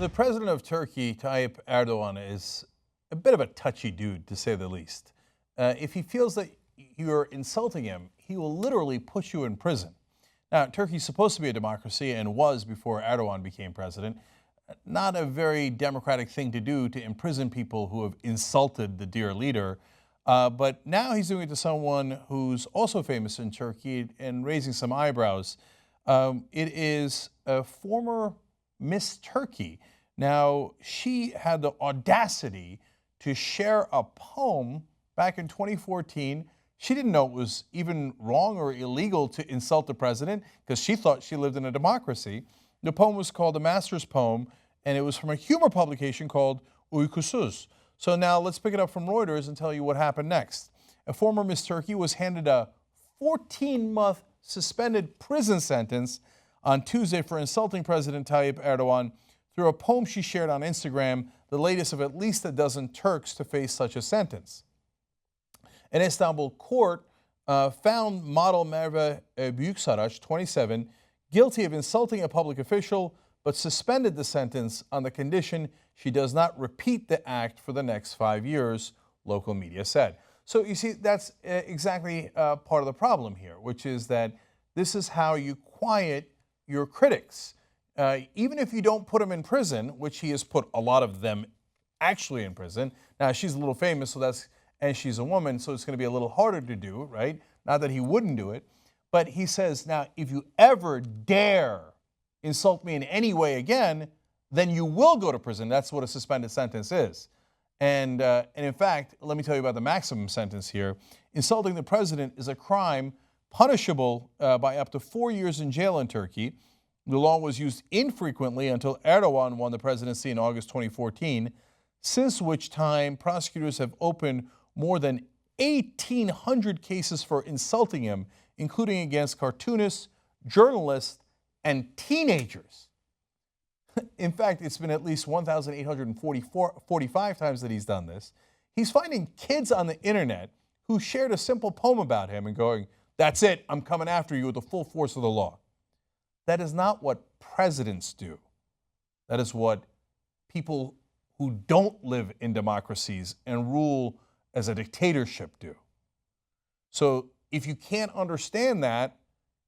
The president of Turkey, Tayyip Erdogan, is a bit of a touchy dude, to say the least. If he feels that you're insulting him, he will literally put you in prison. Now, Turkey's supposed to be a democracy and was before Erdogan became president. Not a very democratic thing to do, to imprison people who have insulted the dear leader. But now he's doing it to someone who's also famous in Turkey and raising some eyebrows. It is a former Miss Turkey. Now, she had the audacity to share a poem back in 2014. She didn't know it was even wrong or illegal to insult the president because she thought she lived in a democracy. The poem was called The Master's Poem, and it was from a humor publication called Uykusuz. So now let's pick it up from Reuters and tell you what happened next. A former Miss Turkey was handed a 14-month suspended prison sentence on Tuesday for insulting President Tayyip Erdogan through a poem she shared on Instagram, the latest of at least a dozen Turks to face such a sentence. An Istanbul court found model Merve Büyüksaraç, 27, guilty of insulting a public official, but suspended the sentence on the condition she does not repeat the act for the next 5 years, local media said. So you see, that's exactly part of the problem here, which is that this is how you quiet your critics. Even if you don't put them in prison, which he has put a lot of them actually in prison. Now, she's a little famous, and she's a woman, so it's going to be a little harder to do, right? Not that he wouldn't do it. But he says, now, if you ever dare insult me in any way again, then you will go to prison. That's what a suspended sentence is. And in fact, let me tell you about the maximum sentence here. Insulting the president is a crime punishable by up to 4 years in jail in Turkey. The law was used infrequently until Erdogan won the presidency in August 2014, since which time prosecutors have opened more than 1,800 cases for insulting him, including against cartoonists, journalists, and teenagers. In fact, it's been at least 1,845 times that he's done this. He's finding kids on the internet who shared a simple poem about him and going, "That's it, I'm coming after you with the full force of the law." That is not what presidents do. That is what people who don't live in democracies and rule as a dictatorship do. So if you can't understand that,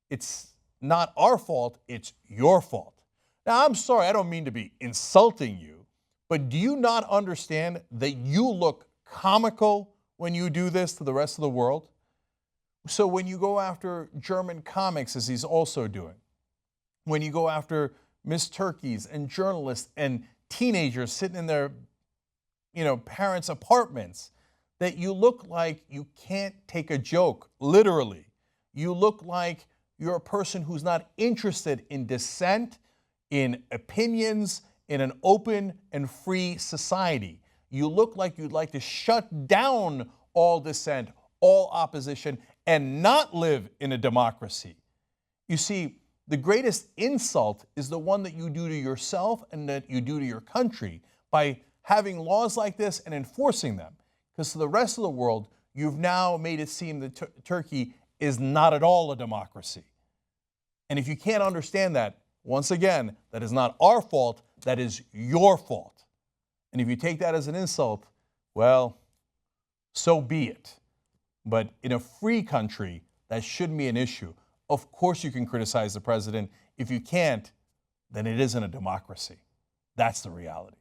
it's not our fault, it's your fault. Now, I'm sorry, I don't mean to be insulting you, but do you not understand that you look comical when you do this to the rest of the world? So when you go after German comics, as he's also doing, when you go after Miss Turkeys and journalists and teenagers sitting in their, parents' apartments, that you look like you can't take a joke, literally. You look like you're a person who's not interested in dissent, in opinions, in an open and free society. You look like you'd like to shut down all dissent, all opposition, and not live in a democracy. You see, the greatest insult is the one that you do to yourself and that you do to your country by having laws like this and enforcing them. Because to the rest of the world, you've now made it seem that Turkey is not at all a democracy. And if you can't understand that, once again, that is not our fault, that is your fault. And if you take that as an insult, well, so be it. But in a free country, that shouldn't be an issue. Of course you can criticize the president. If you can't, then it isn't a democracy. That's the reality.